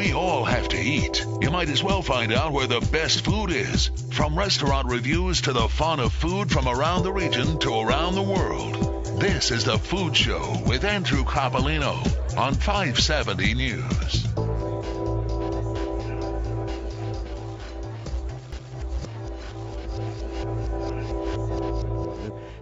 We all have to eat. You might as well find out where the best food is. From restaurant reviews to the fun of food from around the region to around the world. This is The Food Show with Andrew Coppolino on 570 News.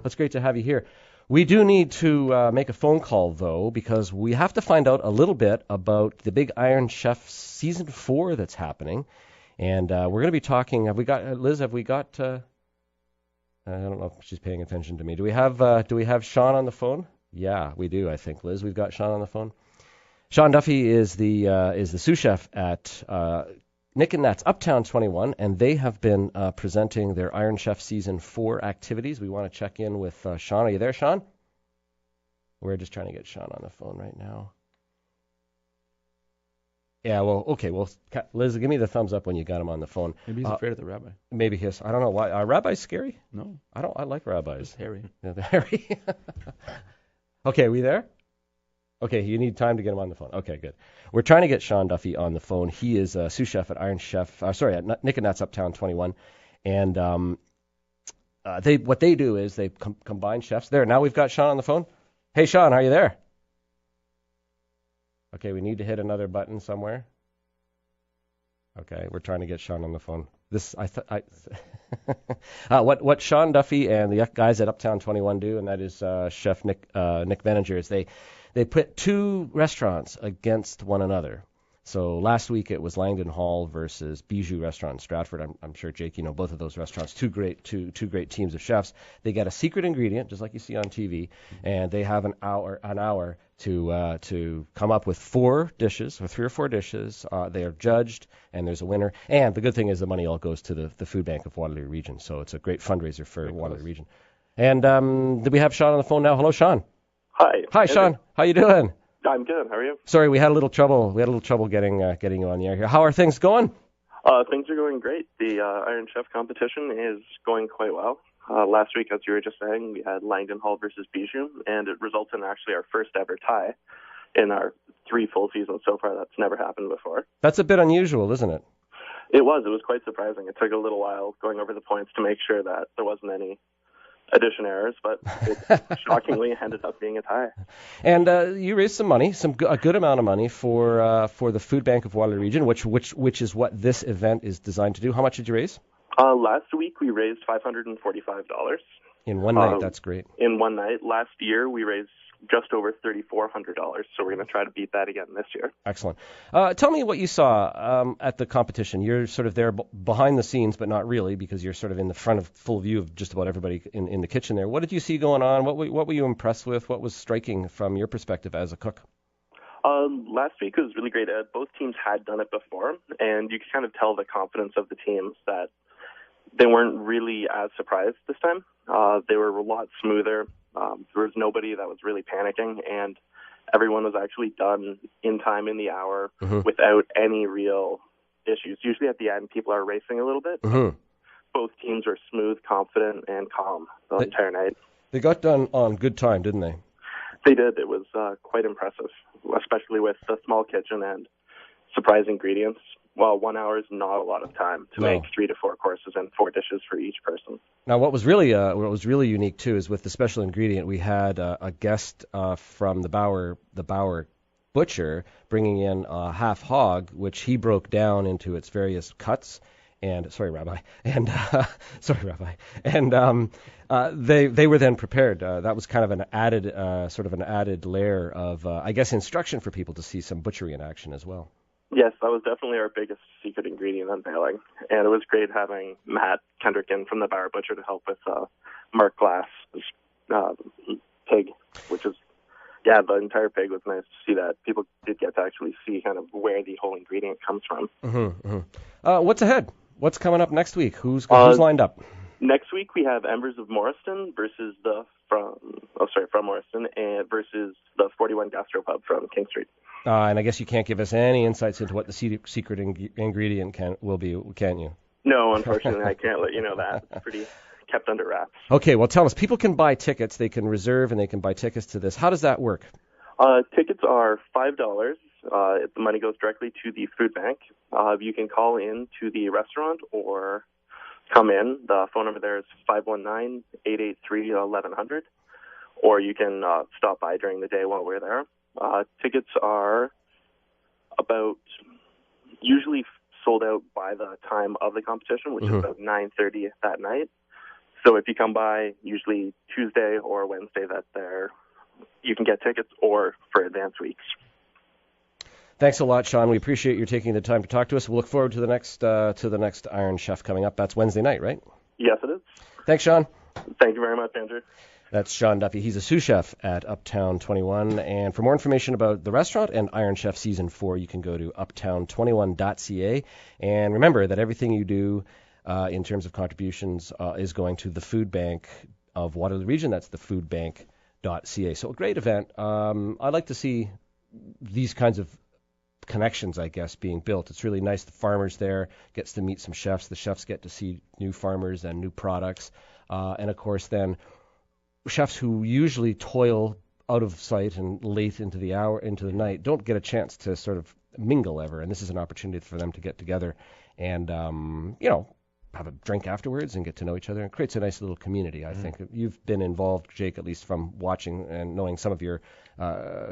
That's great to have you here. We do need to make a phone call, though, because we have to find out a little bit about the big Iron Chef Season 4 that's happening. And we're going to be talking, have we got, Liz, I don't know if she's paying attention to me. Do we have Sean on the phone? Yeah, we do, I think, Liz. We've got Sean on the phone. Sean Duffy is the sous chef at Nick and Nat's Uptown 21, and they have been presenting their Iron Chef Season 4 activities. We want to check in with Sean. Are you there, Sean? We're just trying to get Sean on the phone right now. Yeah, well, okay. Well, Liz, give me the thumbs up when you got him on the phone. Maybe he's afraid of the rabbi. Maybe his. I don't know why. Are rabbis scary? No. I like rabbis. It's hairy. Yeah, they're hairy. Okay, we there? Okay, you need time to get him on the phone. Okay, good. We're trying to get Sean Duffy on the phone. He is a sous chef at at Nick and Nat's Uptown 21. And what they do is they combine chefs. There, now we've got Sean on the phone. Hey, Sean, are you there? Okay, we need to hit another button somewhere. Okay, we're trying to get Sean on the phone. What Sean Duffy and the guys at Uptown 21 do, and that is Chef Nick Veninger, is they put two restaurants against one another. So last week it was Langdon Hall versus Bijou Restaurant in Stratford. I'm sure, Jake, you know both of those restaurants. Two great teams of chefs. They get a secret ingredient, just like you see on TV, and they have an hour to come up with 4 dishes, or 3 or 4 dishes. They are judged, and there's a winner. And the good thing is the money all goes to the food bank of Waterloo Region. So it's a great fundraiser for Waterloo Region. And do we have Sean on the phone now? Hello, Sean. Hi. Hi, Sean. How you doing? I'm good. How are you? Sorry, we had a little trouble. Getting you on the air here. How are things going? Things are going great. The Iron Chef competition is going quite well. Last week, as you were just saying, we had Langdon Hall versus Bijou, and it resulted in actually our first ever tie in our 3 full seasons so far. That's never happened before. That's a bit unusual, isn't it? It was. It was quite surprising. It took a little while going over the points to make sure that there wasn't any addition errors, but it shockingly ended up being a tie. And you raised some money, a good amount of money for the Food Bank of Waterloo Region, which is what this event is designed to do. How much did you raise? Last week we raised $545. In one night, that's great. In one night. Last year we raised just over $3,400, so we're going to try to beat that again this year. Excellent. Tell me what you saw at the competition. You're sort of there behind the scenes, but not really, because you're sort of in the front of full view of just about everybody in the kitchen there. What did you see going on? What were you impressed with? What was striking from your perspective as a cook? Last week was really great. Both teams had done it before, and you could kind of tell the confidence of the teams that they weren't really as surprised this time. They were a lot smoother. There was nobody that was really panicking, and everyone was actually done in time in the hour without any real issues. Usually at the end, people are racing a little bit. Both teams were smooth, confident, and calm the entire night. They got done on good time, didn't they? They did. It was quite impressive, especially with the small kitchen and surprise ingredients. Well, 1 hour is not a lot of time to make 3 to 4 courses and 4 dishes for each person. Now, what was really unique too is with the special ingredient, we had a guest from the Bauer butcher bringing in a half hog, which he broke down into its various cuts. And sorry, Rabbi. And they were then prepared. That was kind of an added layer of I guess instruction for people to see some butchery in action as well. Yes, that was definitely our biggest secret ingredient unveiling, and it was great having Matt Kendrickin from the Bauer Butcher to help with Mark Glass' pig, which is, the entire pig was nice to see that. People did get to actually see kind of where the whole ingredient comes from. What's ahead? What's coming up next week? Who's lined up? Next week we have Embers of Morriston versus from Morriston and versus the 41 Gastropub from King Street. And I guess you can't give us any insights into what the secret ingredient will be, can you? No, unfortunately, I can't let you know that. It's pretty kept under wraps. Okay, well, tell us. People can buy tickets. They can reserve and they can buy tickets to this. How does that work? Tickets are $5 The money goes directly to the food bank. You can call in to the restaurant or come in. The phone number there is 519-883-1100, or you can stop by during the day while we're there. Tickets are about usually sold out by the time of the competition, which is about 9:30 that night. So if you come by, usually Tuesday or Wednesday, you can get tickets or for advance weeks. Thanks a lot, Sean. We appreciate you taking the time to talk to us. We'll look forward to the next Iron Chef coming up. That's Wednesday night, right? Yes, it is. Thanks, Sean. Thank you very much, Andrew. That's Sean Duffy. He's a sous chef at Uptown 21. And for more information about the restaurant and Iron Chef Season 4, you can go to uptown21.ca. And remember that everything you do in terms of contributions is going to the food bank of Waterloo Region. That's the foodbank.ca. So a great event. I'd like to see these kinds of connections, I guess, being built. It's really nice. The farmers there gets to meet some chefs. The chefs get to see new farmers and new products. And, of course, then chefs who usually toil out of sight and late into the night don't get a chance to sort of mingle ever. And this is an opportunity for them to get together and, have a drink afterwards and get to know each other. It creates a nice little community, I think. You've been involved, Jake, at least from watching and knowing some of your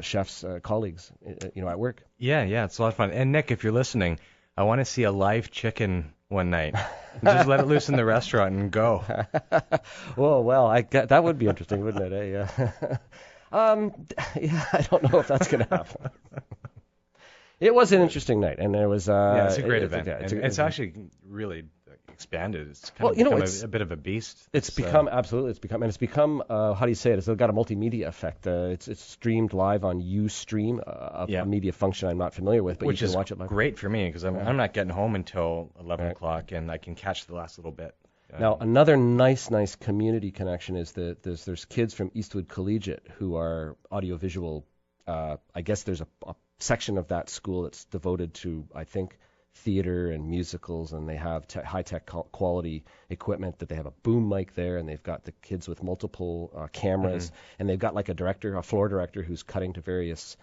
chefs, colleagues, at work. Yeah, it's a lot of fun. And Nick, if you're listening, I want to see a live chicken one night. Just let it loose in the restaurant and go. That would be interesting, wouldn't it? I don't know if that's going to happen. It was an interesting night, and there was. It's a great event. It's actually really expanded. It's kind of become a bit of a beast. It's become how do you say it? It's got a multimedia effect. It's streamed live on Ustream, a media function I'm not familiar with, but which you can watch it live. Great for me because I'm not getting home until 11 o'clock, and I can catch the last little bit. Now, another nice community connection is that there's kids from Eastwood Collegiate who are audiovisual. I guess there's a section of that school that's devoted to, I think, theater and musicals, and they have high-tech quality equipment. That they have a boom mic there, and they've got the kids with multiple cameras, and they've got like a floor director who's cutting to various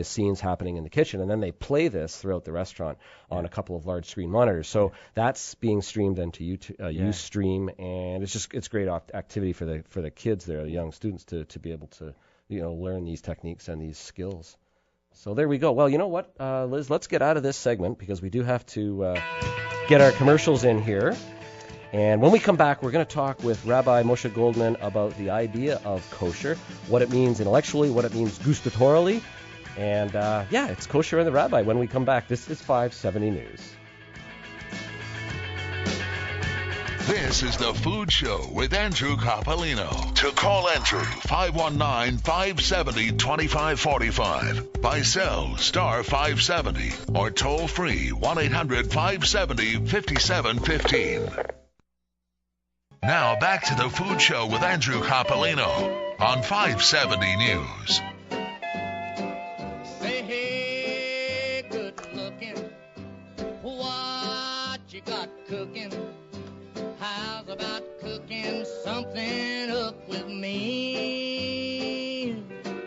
scenes happening in the kitchen, and then they play this throughout the restaurant on a couple of large screen monitors. So that's being streamed into Ustream, and it's great activity for the kids there, the young students, to be able to learn these techniques and these skills. So there we go. Well, you know what, Liz, let's get out of this segment because we do have to get our commercials in here. And when we come back, we're going to talk with Rabbi Moshe Goldman about the idea of kosher, what it means intellectually, what it means gustatorially. And, it's Kosher and the Rabbi when we come back. This is 570 News. This is the Food Show with Andrew Coppolino. To call Andrew, 519-570-2545. By cell, star 570. Or toll free, 1-800-570-5715. Now back to the Food Show with Andrew Coppolino on 570 News. Say, hey, good looking. What you got cooking? How's about cooking something up with me?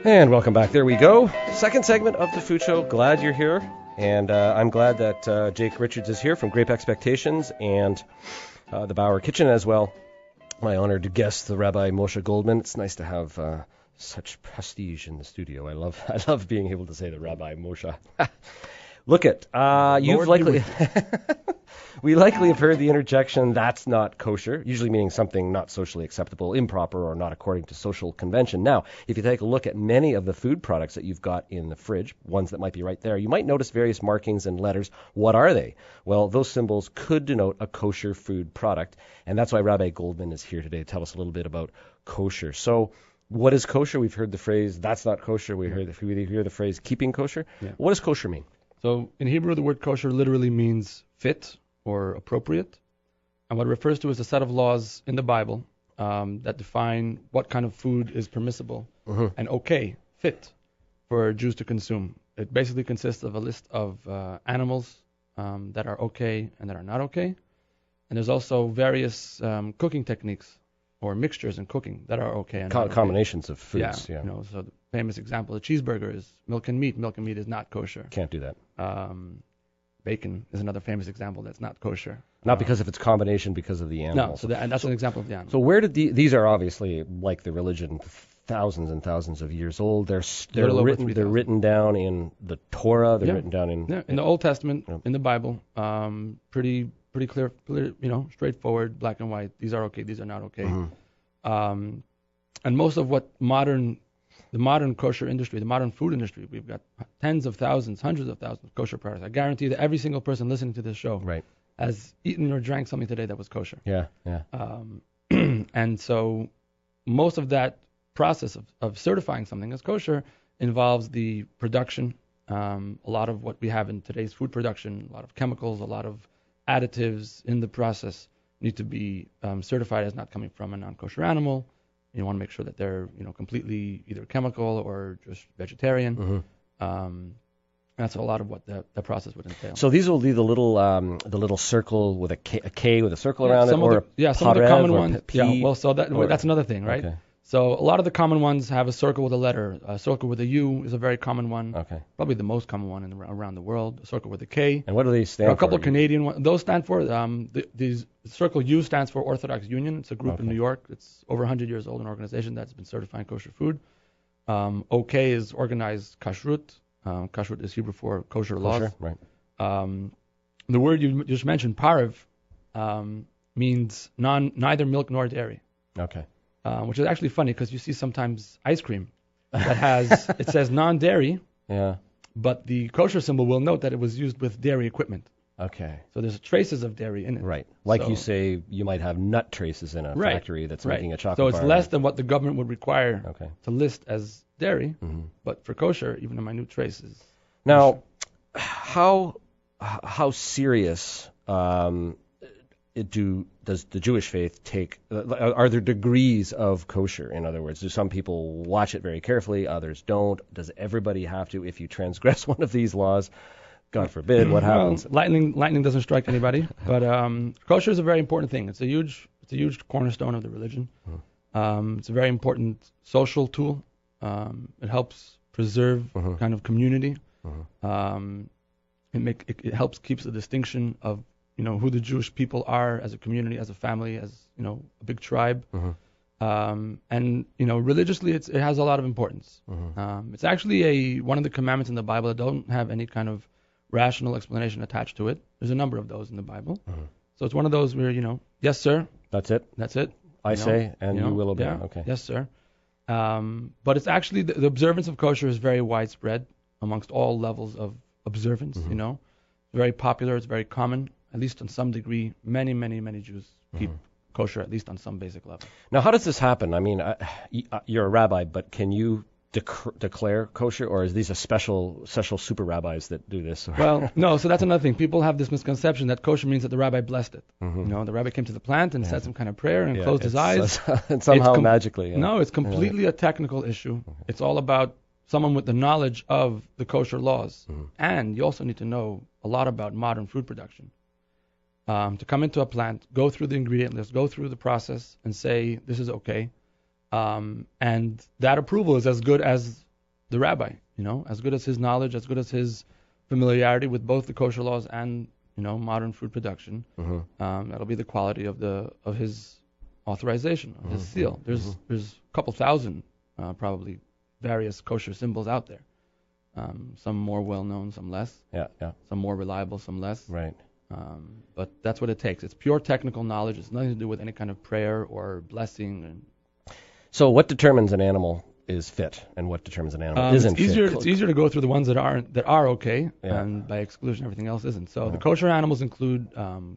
And welcome back. There we go. Second segment of the Food Show. Glad you're here. And I'm glad that Jake Richards is here from Grape Expectations and the Bauer Kitchen as well. My honored guest, the Rabbi Moshe Goldman. It's nice to have such prestige in the studio. I love being able to say the Rabbi Moshe. Look it. You've likely... We likely have heard the interjection, that's not kosher, usually meaning something not socially acceptable, improper, or not according to social convention. Now, if you take a look at many of the food products that you've got in the fridge, ones that might be right there, you might notice various markings and letters. What are they? Well, those symbols could denote a kosher food product, and that's why Rabbi Goldman is here today to tell us a little bit about kosher. So, what is kosher? We've heard the phrase, that's not kosher. We hear the phrase, keeping kosher. Yeah. What does kosher mean? So, in Hebrew, the word kosher literally means fit or appropriate, and what it refers to is a set of laws in the Bible that define what kind of food is permissible and okay, fit for Jews to consume. It basically consists of a list of animals that are okay and that are not okay, and there's also various cooking techniques or mixtures in cooking that are okay and not combinations of foods. Yeah. So famous example. A cheeseburger is milk and meat. Milk and meat is not kosher. Can't do that. Bacon is another famous example that's not kosher. Not because of its combination, because of the animal. No, and that's an example of the animal. So where did these are obviously like the religion, thousands and thousands of years old. They're written down in the Torah. They're written down in the Old Testament, in the Bible. Pretty clear, straightforward, black and white. These are okay. These are not okay. And most of what the modern kosher industry, the modern food industry, we've got tens of thousands, hundreds of thousands of kosher products. I guarantee that every single person listening to this show has eaten or drank something today that was kosher. Yeah. And so most of that process of certifying something as kosher involves the production. A lot of what we have in today's food production, a lot of chemicals, a lot of additives in the process need to be certified as not coming from a non-kosher animal. You want to make sure that they're completely either chemical or just vegetarian. That's a lot of what the process would entail. So these will be the little circle with a K with a circle around it, some of the common ones. That's another thing, right? Okay. So a lot of the common ones have a circle with a letter. A circle with a U is a very common one. Okay. Probably the most common one around the world. A circle with a K. And what do they stand for? A couple of Canadian ones. Those stand for the circle U stands for Orthodox Union. It's a group in New York. It's over 100 years old, an organization that's been certifying kosher food. OK is organized kashrut. Kashrut is Hebrew for kosher laws. Right. The word you just mentioned, parav, means neither milk nor dairy. Okay. Which is actually funny because you see sometimes ice cream that it says non-dairy, but the kosher symbol will note that it was used with dairy equipment. Okay. So there's traces of dairy in it. Right. You say, you might have nut traces in a factory that's making a chocolate bar. So it's less than what the government would require to list as dairy, but for kosher, even a minute trace is. Now, how serious does the Jewish faith take? Are there degrees of kosher? In other words, do some people watch it very carefully, others don't? Does everybody have to? If you transgress one of these laws, God forbid, what happens? Well, lightning doesn't strike anybody, but kosher is a very important thing. It's a huge cornerstone of the religion. It's a very important social tool. It helps preserve kind of community. It helps keeps the distinction of who the Jewish people are as a community, as a family, as a big tribe. And religiously it has a lot of importance. It's actually one of the commandments in the Bible that don't have any kind of rational explanation attached to it. There's a number of those in the Bible. So it's one of those where yes sir, that's it. I say, and you will obey. Okay. Yes sir. But it's actually the observance of kosher is very widespread amongst all levels of observance. It's very popular. It's very common. At least on some degree, many Jews keep kosher, at least on some basic level. Now, how does this happen? I mean, you're a rabbi, but can you declare kosher, or is these a special super rabbis that do this? Well, no. So that's another thing. People have this misconception that kosher means that the rabbi blessed it. The rabbi came to the plant and said some kind of prayer and closed his eyes. And somehow magically. Yeah. No, it's completely a technical issue. It's all about someone with the knowledge of the kosher laws. And you also need to know a lot about modern food production. To come into a plant, go through the ingredient list, go through the process, and say this is okay, and that approval is as good as the rabbi, as good as his knowledge, as good as his familiarity with both the kosher laws and modern food production. That'll be the quality of his authorization, of his seal. There's a couple thousand probably various kosher symbols out there. Some more well known, some less. Some more reliable, some less. Right. But that's what it takes. It's pure technical knowledge. It's nothing to do with any kind of prayer or blessing. So what determines an animal is fit, and what determines an animal isn't fit? It's easier to go through the ones that are okay, and by exclusion everything else isn't. So the kosher animals include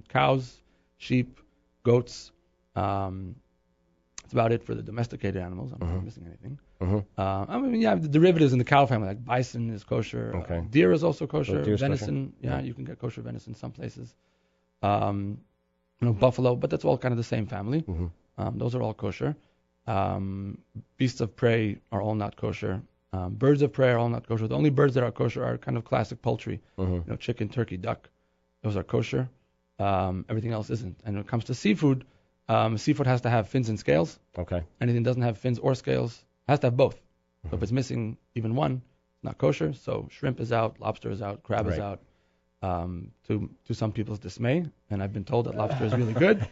cows, sheep, goats. That's about it for the domesticated animals. I'm not missing anything. You have the derivatives in the cow family, like bison is kosher. Okay. Deer is also kosher. So venison, kosher? You can get kosher venison some places. Buffalo, but that's all kind of the same family. Those are all kosher. Beasts of prey are all not kosher. Birds of prey are all not kosher. The only birds that are kosher are kind of classic poultry. Chicken, turkey, duck. Those are kosher. Everything else isn't. And when it comes to seafood, seafood has to have fins and scales. Okay. Anything that doesn't have fins or scales has to have both. So if it's missing even one, it's not kosher. So shrimp is out, lobster is out, crab is Right. out. To some people's dismay, and I've been told that lobster is really good,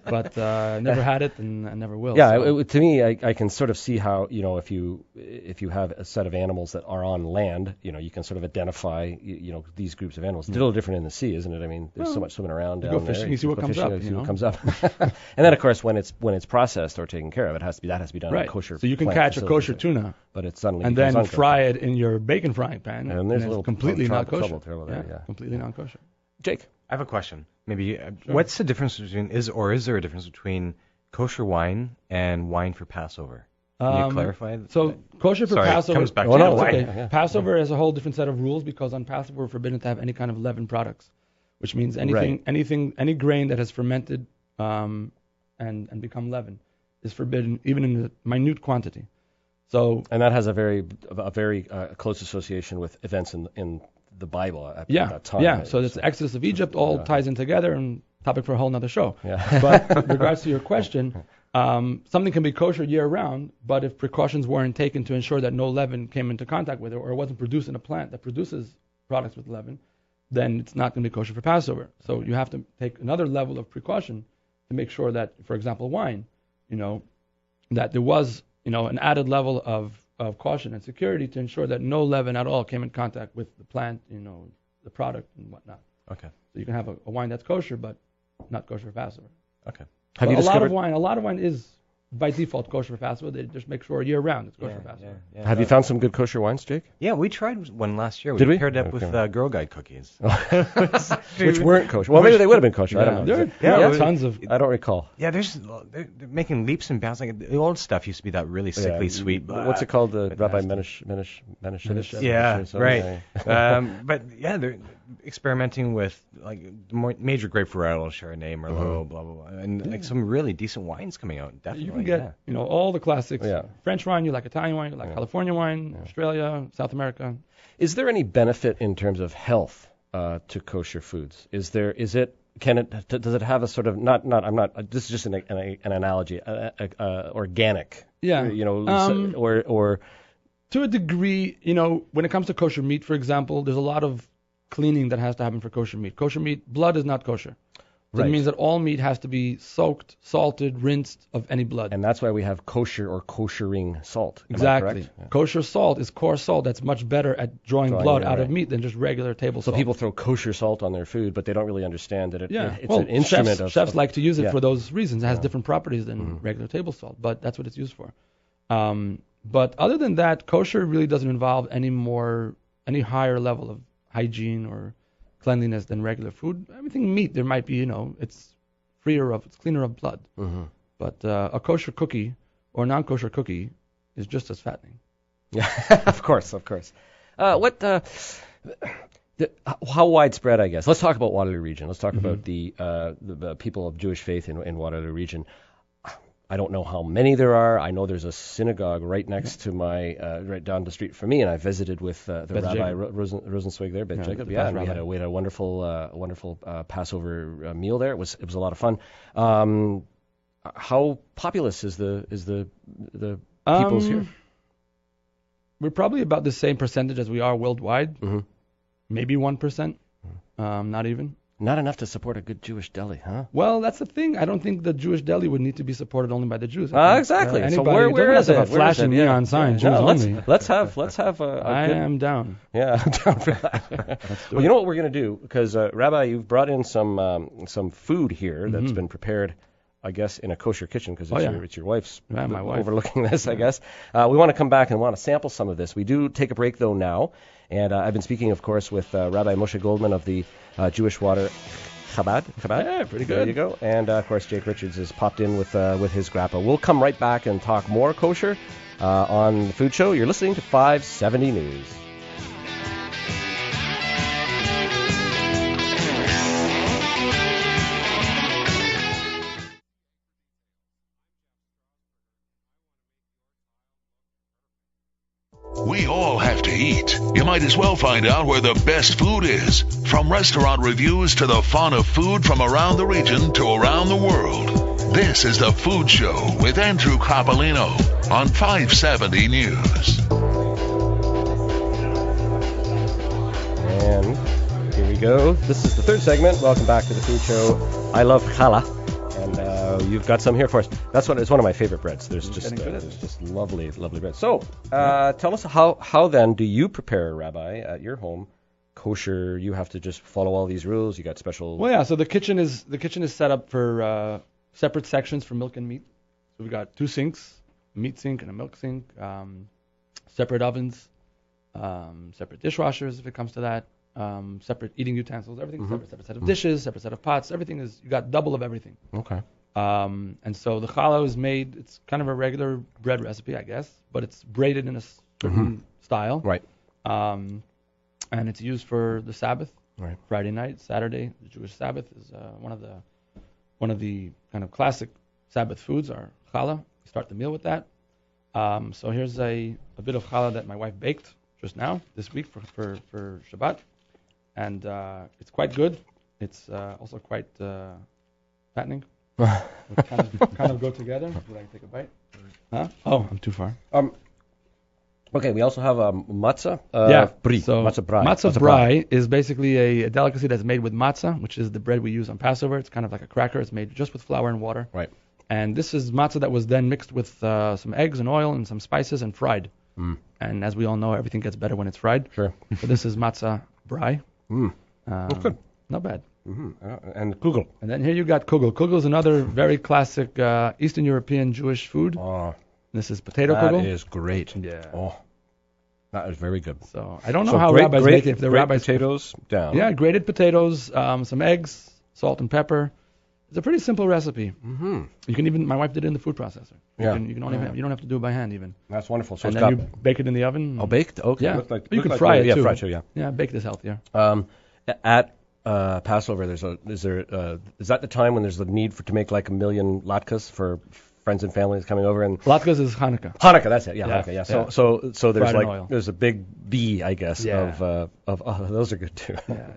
but never had it and I never will. Yeah, so. to me, I can sort of see how, if you have a set of animals that are on land, you can sort of identify, these groups of animals. It's a little different in the sea, isn't it? I mean, there's so much swimming around You down go there. fishing, you see what go comes fishing, up, you see you what know? comes up. And then, of course, when it's processed or taken care of, that has to be done in Right. a kosher. So you can plant catch a facility, kosher tuna but it suddenly and becomes then unkosher. fry it in your bacon frying pan, And there's a it's little completely not kosher. trouble there, yeah. Completely not kosher. Jake. I have a question. Maybe what's the difference between is there a difference between kosher wine and wine for Passover? Can you clarify? So kosher for Sorry, it Passover. comes back Oh, to no, the it's wine. okay. Yeah. Passover has a whole different set of rules because on Passover we're forbidden to have any kind of leavened products, which means any grain that has fermented and become leaven is forbidden even in a minute quantity. So And that has a very close association with events in the Bible at that time. yeah. right? So it's the Exodus of Egypt all ties in together, and topic for a whole nother show. Yeah. But with regards to your question, something can be kosher year round, but if precautions weren't taken to ensure that no leaven came into contact with it, or it wasn't produced in a plant that produces products with leaven, then it's not going to be kosher for Passover. So you have to take another level of precaution to make sure that, for example, wine, that there was, an added level of caution and security to ensure that no leaven at all came in contact with the plant, the product and whatnot. Okay. So you can have a wine that's kosher, but not kosher for Passover. Okay. Have you a lot discovered? of wine is by default kosher for Passover. They just make sure year round it's kosher for Passover. Yeah. Have you found some good kosher wines, Jake? Yeah, we tried one last year. Did we? Paired up Okay. with Girl Guide cookies. Which weren't kosher. Well, maybe they would have been kosher. I don't know. There are Yeah. tons of. I don't recall. Yeah, they're making leaps and bounds. Like the old stuff used to be that really sickly sweet. What's it called? The Rabbi fantastic. Menish. Yeah, right. But yeah, they're experimenting with like more major grape varietal, Chardonnay, Merlot, blah blah blah, and like some really decent wines coming out. Definitely, You can get, all the classics. Yeah. French wine, you like Italian wine, you like California wine, Australia, South America. Is there any benefit in terms of health to kosher foods? Does it have a sort of this is just an analogy, organic? Yeah. Or To a degree, when it comes to kosher meat, for example, there's a lot of cleaning that has to happen for kosher meat. Kosher meat, blood is not kosher. So Right. It means that all meat has to be soaked, salted, rinsed of any blood. and that's why we have kosher or koshering salt. Am I Exactly. correct? Yeah. Kosher salt is coarse salt that's much better at drawing blood it, out of right. meat than just regular table So salt. people throw kosher salt on their food, but they don't really understand that it's well, an instrument chefs of like to use it yeah. for those reasons. It has different properties than regular table salt, but that's what it's used for. But other than that, kosher really doesn't involve any higher level of hygiene or cleanliness than regular food. Everything meat, there might be, it's cleaner of blood. Mm-hmm. But a kosher cookie or non-kosher cookie is just as fattening. Yeah, of course. How widespread, I guess. Let's talk about Waterloo Region. Let's talk about the people of Jewish faith in Waterloo Region. I don't know how many there are. I know there's a synagogue right next to right down the street from me, and I visited with the Rabbi Rosenzweig there, Bet Jacob. Yeah, and we had a wonderful Passover meal there. It was a lot of fun. How populous is the peoples here? We're probably about the same percentage as we are worldwide. Mm-hmm. Maybe 1%. Not even. Not enough to support a good Jewish deli, huh? Well, that's the thing. I don't think the Jewish deli would need to be supported only by the Jews. Exactly. So where is it? A flashing neon sign, Jews only. Let's have a I good, am down. Yeah, I'm down for that. Well, you know what we're going to do? Because, Rabbi, you've brought in some food here that's been prepared, I guess, in a kosher kitchen because it's your wife's my wife. overlooking this, I guess. We want to come back and want to sample some of this. We do take a break, though, now. And I've been speaking, of course, with Rabbi Moshe Goldman of the Jewish Water Chabad. Yeah, pretty good. There you go. And, of course, Jake Richards has popped in with his grappa. We'll come right back and talk more kosher on the Food Show. You're listening to 570 News. We all have to eat. You might as well find out where the best food is. From restaurant reviews to the fun of food from around the region to around the world. This is The Food Show with Andrew Coppolino on 570 News. And here we go. This is the third segment. Welcome back to The Food Show. I love challah. And you've got some here for us. It's one of my favorite breads. There's just lovely bread. So tell us how then do you prepare, Rabbi, at your home? Kosher. You have to just follow all these rules. You got special. Well, yeah. So the kitchen is set up for separate sections for milk and meat. So we've got 2 sinks, a meat sink and a milk sink, separate ovens, separate dishwashers if it comes to that, separate eating utensils. Everything's separate set of dishes, separate set of pots. Everything is, you got double of everything. Okay. And so the challah is made. It's kind of a regular bread recipe, I guess, but it's braided in a certain style. Right. And it's used for the Sabbath. Right. Friday night, Saturday, the Jewish Sabbath is one of the kind of classic Sabbath foods are challah. You start the meal with that. So here's a bit of challah that my wife baked just now this week for Shabbat, and it's quite good. It's also quite fattening. kind of go together. Would I take a bite? Huh? Oh, I'm too far. Okay, we also have matzah. Brie. So matzah brie. Matzah brie is basically a delicacy that's made with matzah, which is the bread we use on Passover. It's kind of like a cracker. It's made just with flour and water. Right. And this is matzah that was then mixed with some eggs and oil and some spices and fried. And as we all know, everything gets better when it's fried. Sure. So this is matzah brie. That's good. Not bad. And kugel. And then here you got kugel. Kugel is another very classic Eastern European Jewish food. Oh. This is potato kugel. That is great. Yeah. Oh, that is very good. So I don't know how rabbis make it. If the rabbis potatoes down. Yeah, grated potatoes, some eggs, salt and pepper. It's a pretty simple recipe. You can even, my wife did it in the food processor. You don't have to do it by hand even. That's wonderful. So and it's then got you bake it in the oven. Oh, baked? Okay. Yeah. You can like fry it too. Yeah, fried too. Yeah. Yeah, baked is healthier. At Passover, is that the time when there's the need to make like 1 million latkes for friends and families coming over? And latkes is Hanukkah. Hanukkah, that's it. Yeah, Yeah, Hanukkah. Yeah. yeah. So there's Fried in oil. there's a big B, I guess, Yeah. of those are good too. Yeah.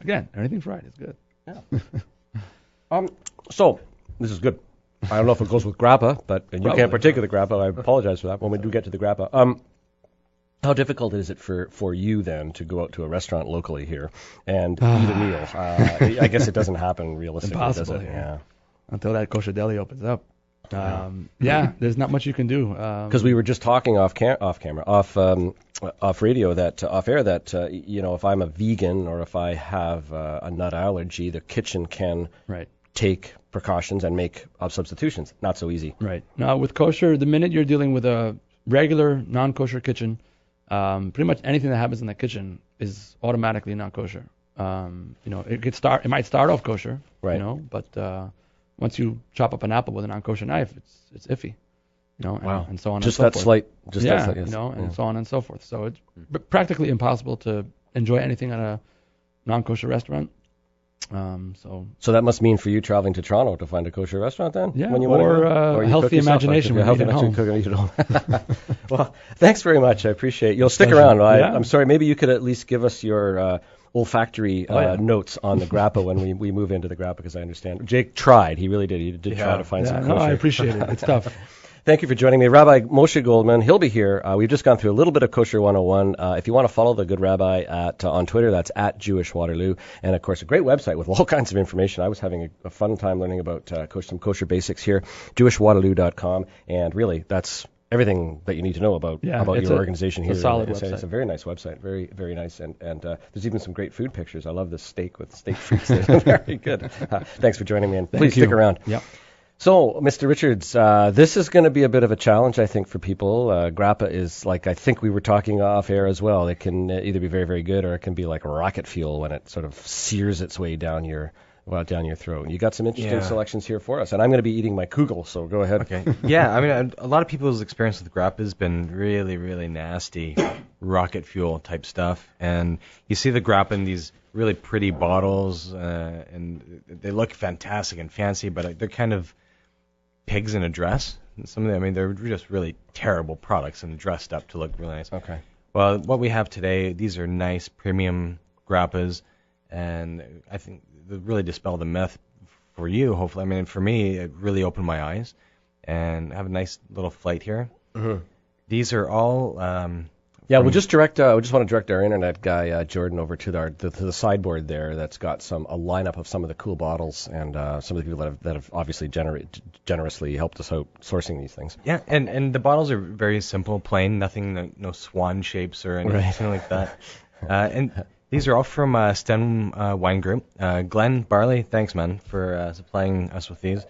Again, anything fried is good. Yeah. So this is good. I don't know if it goes with grappa, but and you Probably. can't partake of the grappa. I apologize for that when we do get to the grappa. How difficult is it for you then to go out to a restaurant locally here and eat a meal? I guess it doesn't happen realistically, Impossible does it? here. Yeah. Until that kosher deli opens up. There's not much you can do. Because we were just talking off radio that off air that if I'm a vegan or if I have a nut allergy, the kitchen can take precautions and make substitutions. Not so easy. Right. Now with kosher, the minute you're dealing with a regular non-kosher kitchen, pretty much anything that happens in that kitchen is automatically non-kosher. It might start off kosher, right? But once you chop up an apple with a non-kosher knife, it's iffy, Wow. and so on Just and so that forth. slight, And so on and so forth. So it's practically impossible to enjoy anything at a non-kosher restaurant. So that must mean for you traveling to Toronto to find a kosher restaurant then? Yeah, when you or or a you healthy cook yourself, imagination like, when you healthy eat at home. cook and eat at home. Well, thanks very much. I appreciate it. You'll stick Pleasure. around. Yeah. I'm sorry. Maybe you could at least give us your olfactory notes on the grappa when we move into the grappa, because I understand. Jake tried. He really did. He did try to find some kosher. No, I appreciate it. It's tough. Thank you for joining me. Rabbi Moshe Goldman, he'll be here. We've just gone through a little bit of Kosher 101. If you want to follow the good rabbi on Twitter, that's at Jewish Waterloo. And, of course, a great website with all kinds of information. I was having a fun time learning about some kosher basics here, jewishwaterloo.com. And, really, that's everything that you need to know about your organization here. It's a solid website. It's a very nice website, very, very nice. And there's even some great food pictures. I love the steak with steak frites. Very good. Thanks for joining me, and please stick around. Yep. So, Mr. Richards, this is going to be a bit of a challenge, I think, for people. Grappa is like, I think we were talking off air as well. It can either be very, very good, or it can be like rocket fuel when it sort of sears its way down your throat. You got some interesting selections here for us, and I'm going to be eating my kugel, so go ahead. Okay. Yeah, I mean, a lot of people's experience with grappa has been really, really nasty, rocket fuel type stuff. And you see the grappa in these really pretty bottles, and they look fantastic and fancy, but they're kind of pigs in a dress. Some of them, I mean, they're just really terrible products and dressed up to look really nice. Okay. Well, what we have today, these are nice premium grappas, and I think they really dispel the myth for you, hopefully. I mean, for me, it really opened my eyes. And I have a nice little flight here. Mm-hmm. These are all... we'll just direct. We just want to direct our internet guy Jordan over to the sideboard there. That's got a lineup of some of the cool bottles and some of the people that have obviously generously helped us out sourcing these things. Yeah, and the bottles are very simple, plain, nothing, no swan shapes or anything like that. And these are all from STEM Wine Group. Glenn Barley, thanks, man, for supplying us with these.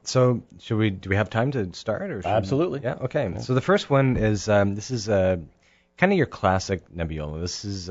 So do we have time to start? Or Absolutely. Yeah. Okay. Yeah. So the first one is this is kind of your classic Nebbiolo. This is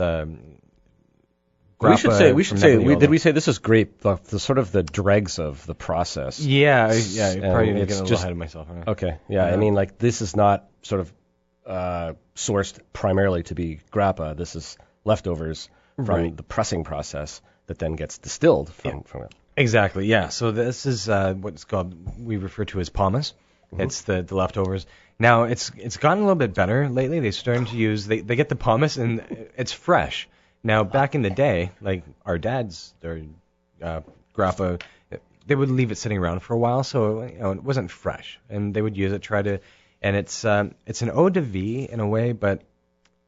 we should say did we say this is grape, the sort of the dregs of the process? Yeah. Probably getting a little ahead of myself. Right? Okay. Yeah. I mean, like, this is not sort of sourced primarily to be grappa. This is leftovers from the pressing process that then gets distilled from it. Exactly, yeah. So this is what's called, we refer to as pomace. Mm-hmm. It's the leftovers. Now, it's gotten a little bit better lately. They're starting to use, they get the pomace and it's fresh. Now, back in the day, like our dads, their grappa, they would leave it sitting around for a while, so it wasn't fresh. And they would use it, and it's an eau de vie in a way, but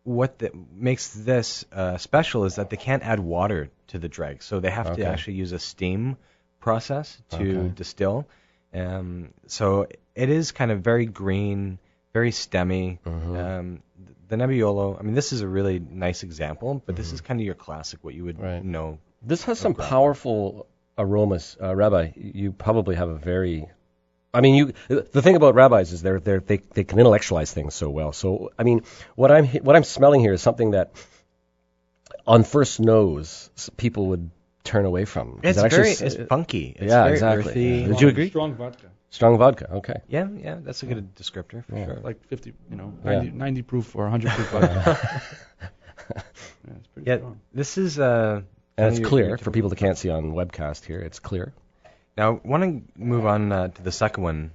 what makes this special is that they can't add water to the dregs, so they have to actually use a steam process to distill. So it is kind of very green, very stemmy. Mm-hmm. The Nebbiolo, I mean, this is a really nice example, but this is kind of your classic, what you would know. This has some powerful aromas. Rabbi, you probably have a very... I mean, the thing about rabbis is they can intellectualize things so well. So, I mean, what I'm smelling here is something that, on first nose, people would turn away from. It's funky. It's very exactly. Earthy. Yeah. Did you agree? Strong vodka. Strong vodka. Okay. Yeah, that's a good descriptor for sure. Like 50, 90 proof or 100 proof vodka. It's pretty strong. This is and it's clear for people that can't see on webcast here. It's clear. Now, I want to move on to the second one.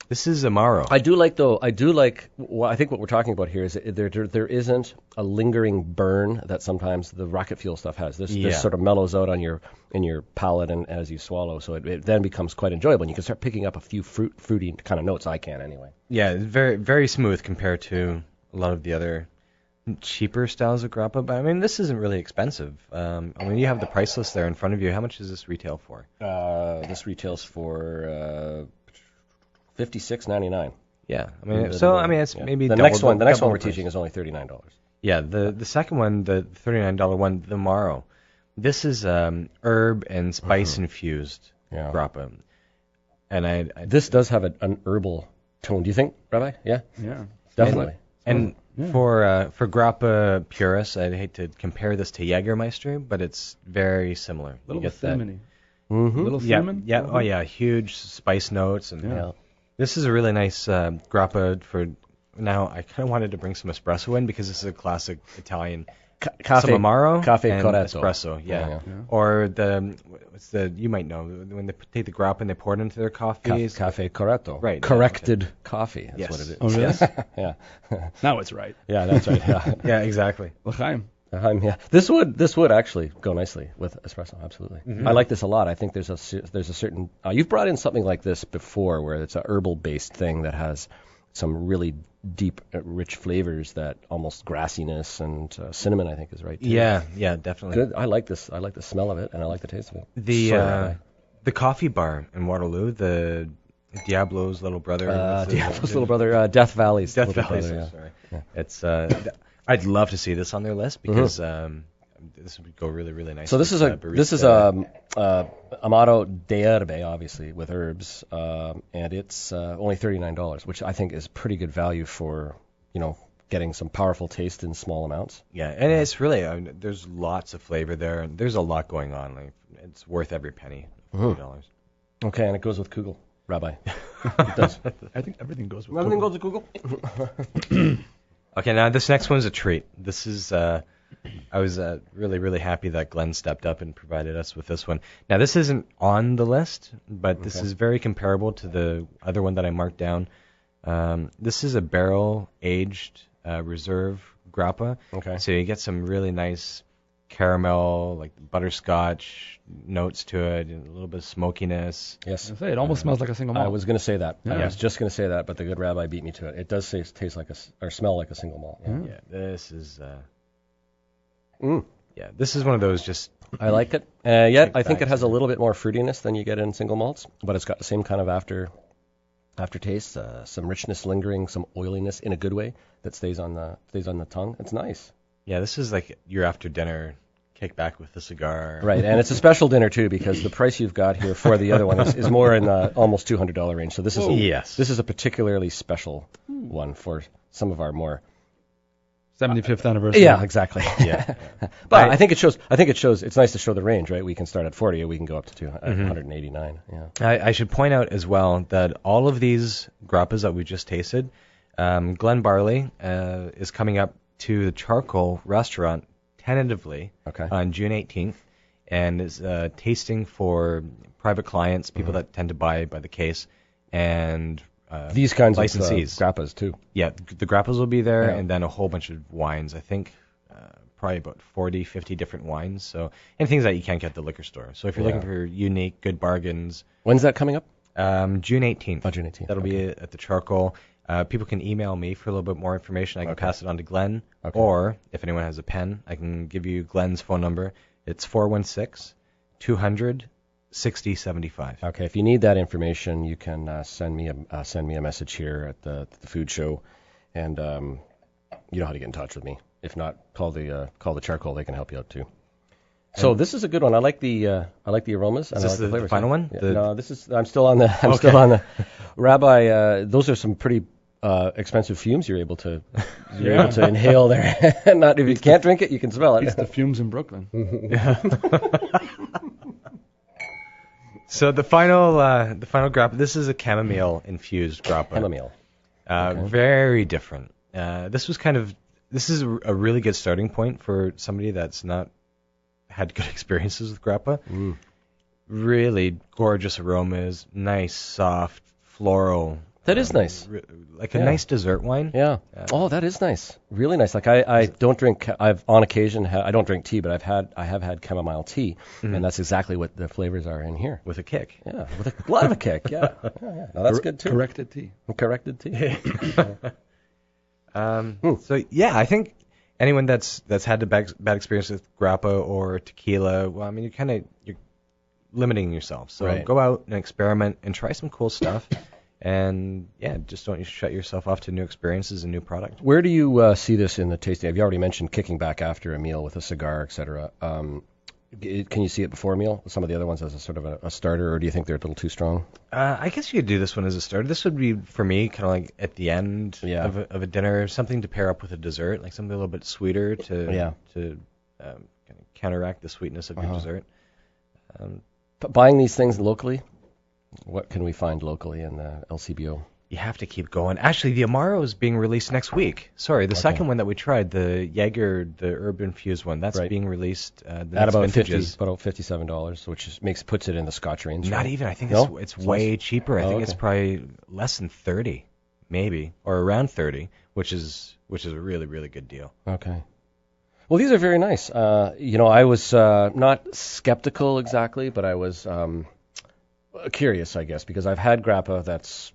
This is Amaro. I do like. Well, I think what we're talking about here is there isn't a lingering burn that sometimes the rocket fuel stuff has. This sort of mellows out in your palate and as you swallow, so it then becomes quite enjoyable. And you can start picking up a few fruity kind of notes. I can anyway. Yeah, it's very, very smooth compared to a lot of the other cheaper styles of grappa, but I mean, this isn't really expensive. I mean, you have the price list there in front of you. How much does this retail for? This retails for $56.99. Yeah, I mean, it's maybe the next one. The next one we're teaching is only $39. Yeah, the second one, the $39 one, the Amaro. This is herb and spice infused grappa, and this does have an herbal tone. Do you think, Rabbi? Yeah. Yeah. Definitely. And for grappa purists, I'd hate to compare this to Jägermeister, but it's very similar. Little cinnamony. Mm-hmm. Little cinnamon. Yeah. Oh yeah. Huge spice notes and this is a really nice grappa for. Now I kind of wanted to bring some espresso in because this is a classic Italian. Cafe Amaro, cafe and corretto. espresso, yeah. Or you might know when they take the grappa and they pour it into their coffees. Cafe corretto. Right. Corrected coffee. That's what it is. Oh, really? Yeah. Now it's right. Yeah, that's right. Yeah. Yeah, exactly. L'chaim. Yeah. This would actually go nicely with espresso. Absolutely. Mm-hmm. I like this a lot. I think there's a certain. You've brought in something like this before, where it's a herbal based thing that has some really deep, rich flavors, that almost grassiness and cinnamon, I think, is right too. Yeah, definitely. Good. I like this. I like the smell of it, and I like the taste of it. The coffee bar in Waterloo, the Diablo's little brother. Diablo's little brother, Death Valley's Death little Valley's. brother, Sorry. Yeah. It's. I'd love to see this on their list because this would go really, really nice. So this is Amaro d'Herbe, obviously, with herbs, and it's only $39, which I think is pretty good value for, getting some powerful taste in small amounts. Yeah, and it's really, there's lots of flavor there, and there's a lot going on. Like, it's worth every penny, $40. Okay, and it goes with Kugel, Rabbi. It does. I think everything goes with Everything goes with Kugel? Okay, now this next one's a treat. This is, I was really, really happy that Glenn stepped up and provided us with this one. Now, this isn't on the list, but this is very comparable to the other one that I marked down. This is a barrel-aged reserve grappa. Okay. So you get some really nice caramel, like butterscotch notes to it, and a little bit of smokiness. Yes. I say, it almost smells like a single malt. I was going to say that. I Yeah. was just going to say that, but the good rabbi beat me to it. It does taste like or smell like a single malt. Yeah. Mm. Yeah, this is Mm. this is one of those just I like it. Yet Kick I think back it has a to- little bit more fruitiness than you get in single malts, but it's got the same kind of aftertaste, some richness lingering, some oiliness in a good way that stays on the tongue. It's nice. this is like your after dinner kick back with a cigar. Right, and it's a special dinner too because the price you've got here for the other one is more in the almost $200 range. So this is Yes. this is a particularly special one for some of our more 75th anniversary. yeah, exactly. Yeah. But I think it shows. It's nice to show the range, right? We can start at 40, or we can go up to 189. Yeah. I should point out as well that all of these grappas that we just tasted, Glen Barley is coming up to the Charcoal restaurant tentatively Okay. on June 18th and is tasting for private clients, people that tend to buy by the case, and These kinds licensees. of grappas too. Yeah, the grappas will be there, Yeah. and then a whole bunch of wines. I think probably about 40, 50 different wines. So, and things that you can't get at the liquor store. So if you're Yeah. looking for unique, good bargains, When's that coming up? June 18th. Oh, June 18th. That'll be at the Charcoal. People can email me for a little bit more information. I can Okay. pass it on to Glenn. Okay. Or if anyone has a pen, I can give you Glenn's phone number. It's 416-200-6075. Okay, if you need that information, you can send me a message here at the food show, and you know how to get in touch with me. If not, call the Charcoal. They can help you out too. So this is a good one. I like the aromas. And Is I this like the flavors. final one? Yeah, The- no, this is. I'm still on the. Rabbi. Those are some pretty expensive fumes you're able to inhale there. Not if you can't drink it, you can smell It's it. the fumes in Brooklyn. So the final grappa. This is a chamomile infused grappa. Chamomile. Very different. This is a really good starting point for somebody that's not had good experiences with grappa. Mm. Really gorgeous aromas, nice, soft, floral. That is nice. Like a Yeah. nice dessert wine. Yeah. Oh, that is nice. Really nice. Like I don't drink. I've on occasion. I don't drink tea, but I have had chamomile tea, and that's exactly what the flavors are in here. With a kick. Yeah, with a lot of a kick. Yeah. Yeah. No, that's good too. Corrected tea. Corrected tea. So yeah, I think anyone that's had a bad experience with grappa or tequila, well, I mean, you're limiting yourself. So Right. go out and experiment and try some cool stuff, and yeah, just don't shut yourself off to new experiences and new product. Where do you see this in the tasting? Have you already mentioned kicking back after a meal with a cigar, etc.? Can you see it before a meal? Some of the other ones as a sort of a starter, or do you think they're a little too strong? I guess you could do this one as a starter. This would be for me kind of like at the end Yeah. of a dinner, something to pair up with a dessert, like something a little bit sweeter to Yeah. kind of counteract the sweetness of your dessert. But buying these things locally, what can we find locally in the LCBO? You have to keep going. Actually, the Amaro is being released next week. Sorry, the second one that we tried, the Jaeger, the herb infused one, that's Right. being released. The At next about vintages. $57, which puts it in the Scotch range. Not right? even. I think No? it's way cheaper. I Oh, think it's okay. probably less than 30, maybe, or around 30, which is a really, really good deal. Okay. Well, these are very nice. I was not skeptical exactly, but I was curious, I guess, because I've had grappa that's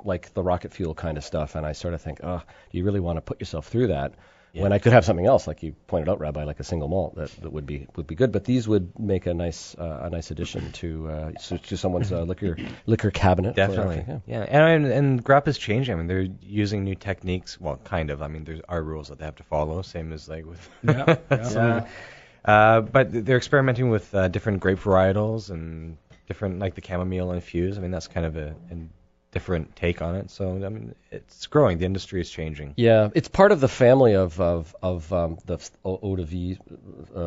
like the rocket fuel kind of stuff, and I sort of think, do you really want to put yourself through that? Yeah. When I could have something else, like you pointed out, Rabbi, like a single malt that would be good. But these would make a nice addition to someone's liquor cabinet. Definitely. Yeah. And grappa's changing. I mean, they're using new techniques. Well, kind of. I mean, there are rules that they have to follow, same as like with. Yeah. But they're experimenting with different grape varietals and different, like the chamomile infused. I mean, that's kind of a different take on it. So I mean, it's growing. The industry is changing. Yeah, it's part of the family of the eau de vie,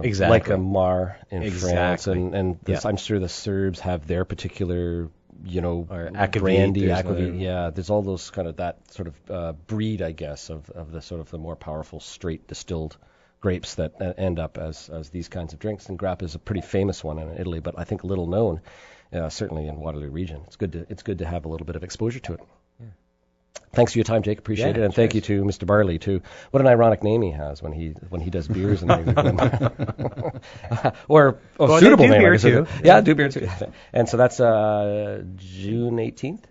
Exactly. like a Mar in France, Exactly. and this, Yeah. I'm sure the Serbs have their particular, Or akavit, brandy, there's akavit. another- Yeah, there's all those kind of that sort of breed, I guess, of the sort of the more powerful straight distilled grapes that end up as these kinds of drinks. And grappa is a pretty famous one in Italy, but I think little known. Certainly in Waterloo region, it's good to have a little bit of exposure to it. Thanks for your time, Jake. Appreciate it, and thank you to Mr. Barley too. What an ironic name he has when he does beers and things. Or suitable name, I guess. Yeah, do beer too. And so that's June 18th.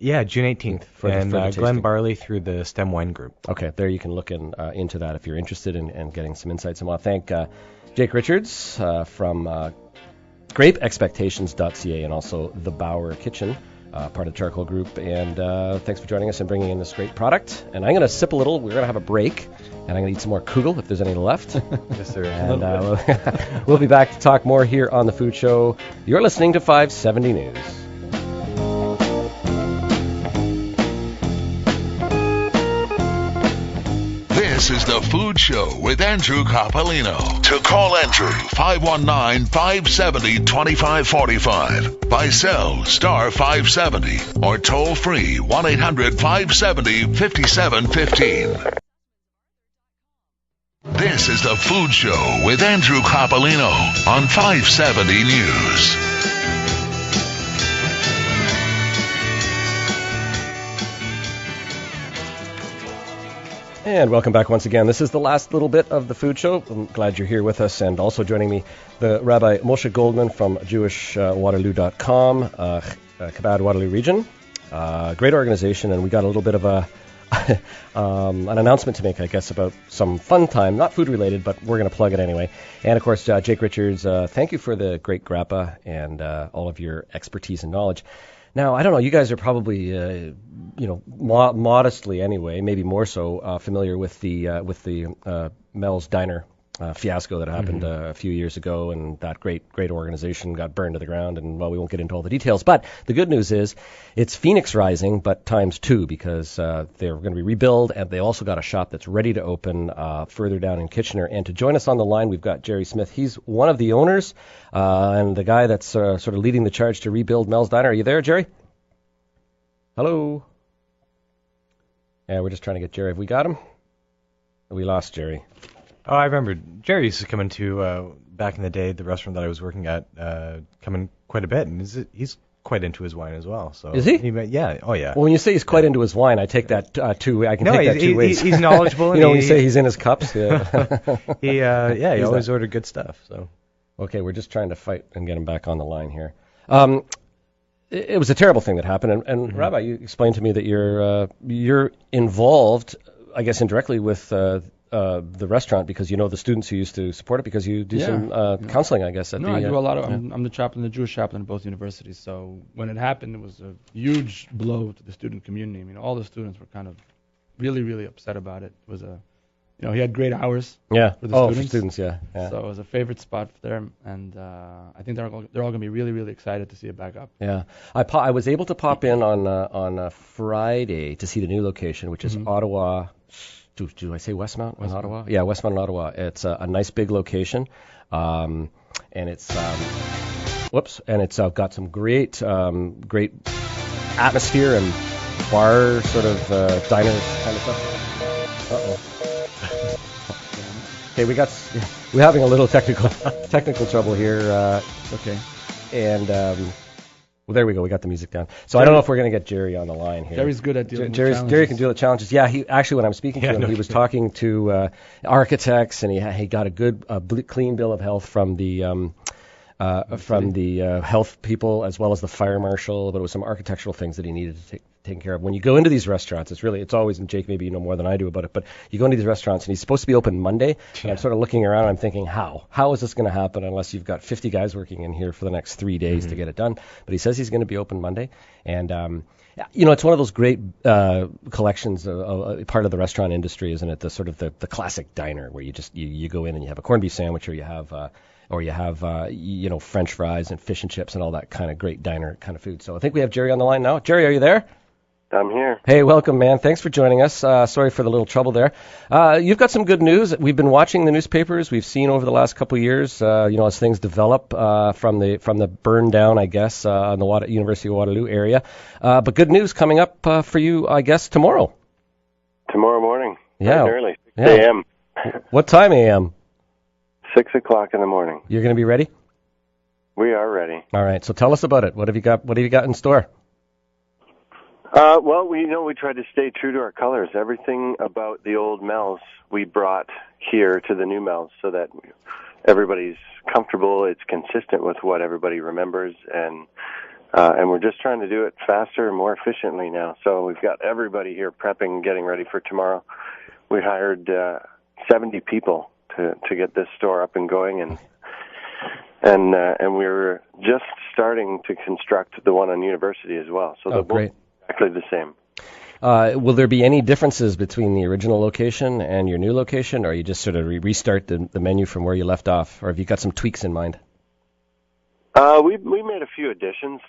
Yeah, June 18th. And Glenn Barley through the STEM Wine Group. Okay, there you can look into that if you're interested in getting some insights. And I want to thank Jake Richards from GrapeExpectations.ca and also the Bauer Kitchen, part of the Charcoal Group. And thanks for joining us and bringing in this great product. And I'm going to sip a little. We're going to have a break. And I'm going to eat some more Kugel if there's any left. Yes, sir. And we'll be back to talk more here on The Food Show. You're listening to 570 News. This is The Food Show with Andrew Coppolino. To call Andrew, 519-570-2545. By cell, star 570. Or toll free, 1-800-570-5715. This is The Food Show with Andrew Coppolino on 570 News. And welcome back once again. This is the last little bit of The Food Show. I'm glad you're here with us. And also joining me, the Rabbi Moshe Goldman from JewishWaterloo.com, Chabad Waterloo Region. Great organization, and we got a little bit of an announcement to make, I guess, about some fun time, not food related, but we're going to plug it anyway. And of course, Jake Richards, thank you for the great grappa and all of your expertise and knowledge. Now, I don't know, you guys are probably, modestly anyway, maybe more so, familiar with the Mel's Diner fiasco that happened a few years ago, and that great organization got burned to the ground, and, well, we won't get into all the details. But the good news is it's Phoenix Rising, but times two, because they're going to be rebuilt, and they also got a shop that's ready to open further down in Kitchener. And to join us on the line, we've got Jerry Smith. He's one of the owners and the guy that's sort of leading the charge to rebuild Mel's Diner. Are you there, Jerry? Hello? Yeah, we're just trying to get Jerry. Have we got him? We lost Jerry. Oh, I remember Jerry used to come into back in the day, the restaurant that I was working at, coming quite a bit, and he's quite into his wine as well. So is he? Yeah. Oh, yeah. Well, when you say he's quite into his wine, I take that two. I can take that two ways. He's knowledgeable. When you say he's in his cups. Yeah. he always ordered good stuff. So okay, we're just trying to fight and get him back on the line here. It was a terrible thing that happened, and Rabbi, you explained to me that you're involved, I guess, indirectly with the restaurant because you know the students who used to support it because you do some counseling, I guess. I do a lot of. I'm the chaplain, the Jewish chaplain at both universities. So when it happened, it was a huge blow to the student community. I mean, all the students were kind of really, really upset about it. It was he had great hours. Yeah. For the students. For students, yeah. So it was a favorite spot for them, and I think they're all going to be really, really excited to see it back up. Yeah. I was able to pop in on Friday to see the new location, which is Ottawa. Do I say Westmount in Ottawa? Yeah, Westmount in Ottawa. It's a nice big location, and it's got some great atmosphere and bar sort of diner kind of stuff. Uh-oh. Okay, we're having a little technical trouble here. Okay, and well, there we go. We got the music down. So I don't know if we're going to get Jerry on the line here. Jerry's good at dealing with challenges. Jerry can deal with challenges. Yeah, he actually, when I'm speaking to him, he was talking to architects, and he got a good, clean bill of health from the health people as well as the fire marshal. But it was some architectural things that he needed to take care of. When you go into these restaurants, it's always, and Jake, maybe you know more than I do about it, but you go into these restaurants and he's supposed to be open Monday. And I'm sort of looking around and I'm thinking, how is this going to happen unless you've got 50 guys working in here for the next 3 days to get it done? But he says he's going to be open Monday. And, it's one of those great collections, part of the restaurant industry, isn't it? The sort of the classic diner where you just, you go in and you have a corned beef sandwich or you have French fries and fish and chips and all that kind of great diner kind of food. So I think we have Jerry on the line now. Jerry, are you there? I'm here. Hey, welcome, man. Thanks for joining us. Sorry for the little trouble there. You've got some good news. We've been watching the newspapers. We've seen over the last couple of years, as things develop from the burn down, I guess, on the University of Waterloo area. But good news coming up for you, I guess, tomorrow. Tomorrow morning. Yeah. Bright and early. 6 a.m. What time a.m.? 6 o'clock in the morning. You're going to be ready? We are ready. All right. So tell us about it. What have you got in store? Well, we tried to stay true to our colors. Everything about the old Mel's we brought here to the new Mel's so that everybody's comfortable. It's consistent with what everybody remembers, and we're just trying to do it faster and more efficiently now. So we've got everybody here prepping, getting ready for tomorrow. We hired 70 people to get this store up and going, and we're just starting to construct the one on University as well. So they're both exactly the same. Will there be any differences between the original location and your new location, or you just sort of restart the menu from where you left off, or have you got some tweaks in mind? We made a few additions.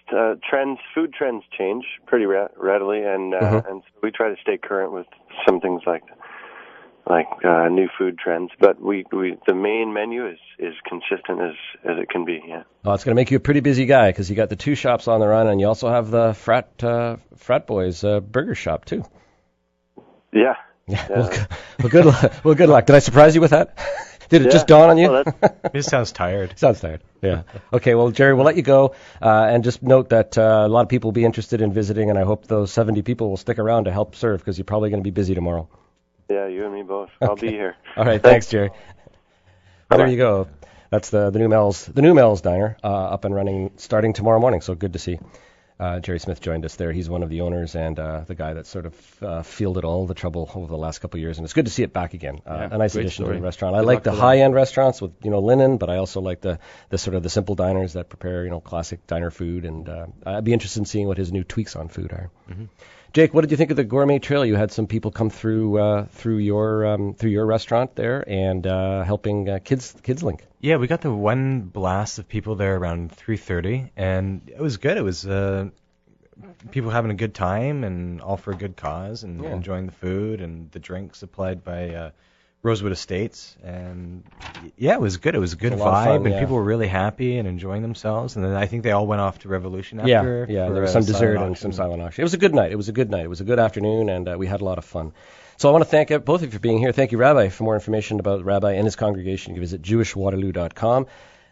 Food trends change pretty readily, and so we try to stay current with some things like new food trends. But the main menu is consistent as it can be. Yeah. Oh, it's going to make you a pretty busy guy because you got the two shops on the run, and you also have the frat boys burger shop too. Yeah. Well, good luck. Did I surprise you with that? Did it just dawn on you? Well, it sounds tired. Sounds tired. Yeah. Okay. Well, Jerry, we'll let you go, and just note that a lot of people will be interested in visiting, and I hope those 70 people will stick around to help serve because you're probably going to be busy tomorrow. Yeah, you and me both. I'll be here. All right. Thanks, Jerry. Well, there you go. That's the new Mel's Diner up and running starting tomorrow morning. So good to see. Jerry Smith joined us there. He's one of the owners and the guy that sort of fielded all the trouble over the last couple of years, and it's good to see it back again. A nice addition to the restaurant. I like the high-end restaurants with linen, but I also like the sort of the simple diners that prepare classic diner food, and I'd be interested in seeing what his new tweaks on food are. Mm-hmm. Jake, what did you think of the gourmet trail? You had some people come through your restaurant there and helping Kids Link. Yeah, we got the one blast of people there around 3:30, and it was good. It was people having a good time and all for a good cause and enjoying the food and the drinks supplied by Rosewood Estates. And yeah, it was good. It was a good vibe, and people were really happy and enjoying themselves. And then I think they all went off to Revolution after. Yeah, there was some dessert and some silent auction. It was a good night. It was a good afternoon, and we had a lot of fun. So I want to thank both of you for being here. Thank you, Rabbi. For more information about Rabbi and his congregation, you can visit jewishwaterloo.com.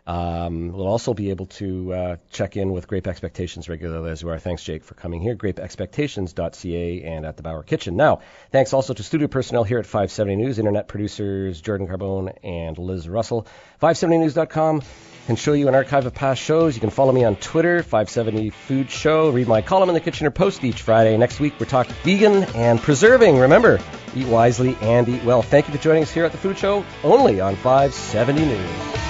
We'll also be able to check in with Grape Expectations regularly as well. Thanks, Jake, for coming here. grapeexpectations.ca and at the Bauer Kitchen. Now, thanks also to studio personnel here at 570 News, internet producers Jordan Carbone and Liz Russell. 570news.com can show you an archive of past shows. You can follow me on Twitter, 570 Food Show. Read my column in the Kitchener Post each Friday. Next week, we're talking vegan and preserving. Remember, eat wisely and eat well. Thank you for joining us here at the Food Show, only on 570 News.